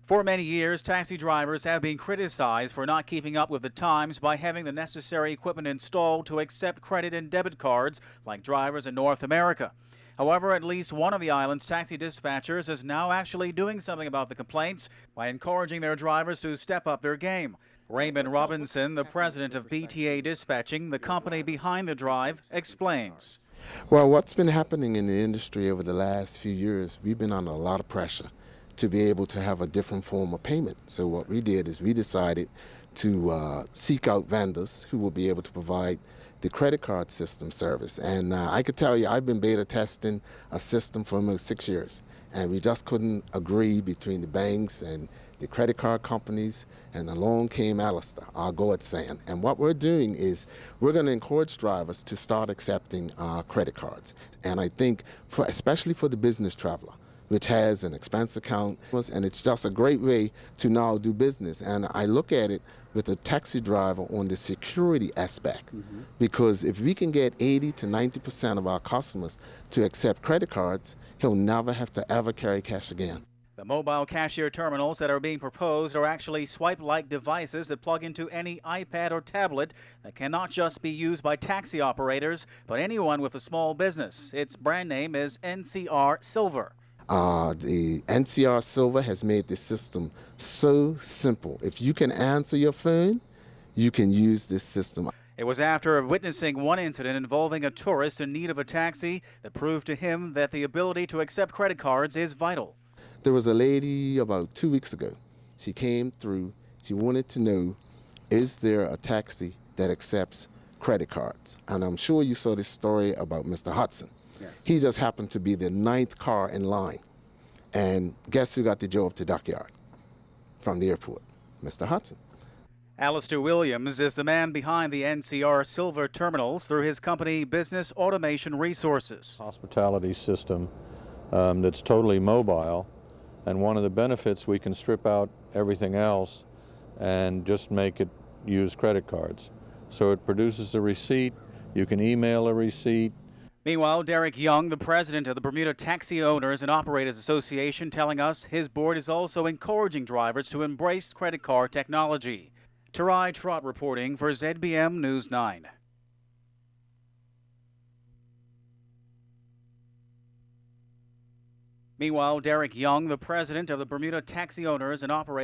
For many years, taxi drivers have been criticized for not keeping up with the times by having the necessary equipment installed to accept credit and debit cards like drivers in North America. However, at least one of the island's taxi dispatchers is now actually doing something about the complaints by encouraging their drivers to step up their game. Raymond Robinson, the president of PTA Dispatching, the company behind the drive, explains. Well, what's been happening in the industry over the last few years, we've been under a lot of pressure to be able to have a different form of payment. So what we did is we decided to seek out vendors who will be able to provide the credit card system service. And I could tell you, I've been beta testing a system for almost 6 years, and we just couldn't agree between the banks and the credit card companies, and along came Alistair, our godsend. And what we're doing is we're going to encourage drivers to start accepting credit cards. And I think, especially for the business traveler, which has an expense account, and it's just a great way to now do business. And I look at it with a taxi driver on the security aspect, because if we can get 80 to 90% of our customers to accept credit cards, he'll never have to ever carry cash again. The mobile cashier terminals that are being proposed are actually swipe-like devices that plug into any iPad or tablet that cannot just be used by taxi operators, but anyone with a small business. Its brand name is NCR Silver. The NCR Silver has made this system so simple. If you can answer your phone, you can use this system. It was after witnessing one incident involving a tourist in need of a taxi that proved to him that the ability to accept credit cards is vital. There was a lady about 2 weeks ago. She came through. She wanted to know, is there a taxi that accepts credit cards? And I'm sure you saw this story about Mr. Hudson. Yes. He just happened to be the 9th car in line. And guess who got the job to Dockyard from the airport? Mr. Hudson. Alistair Williams is the man behind the NCR Silver terminals through his company Business Automation Resources. Hospitality system that's totally mobile, and one of the benefits, we can strip out everything else and just make it use credit cards. So it produces a receipt, you can email a receipt. Meanwhile, Derek Young, the president of the Bermuda Taxi Owners and Operators Association, telling us his board is also encouraging drivers to embrace credit card technology. Tarai Trott reporting for ZBM News 9. Meanwhile, Derek Young, the president of the Bermuda Taxi Owners and Operators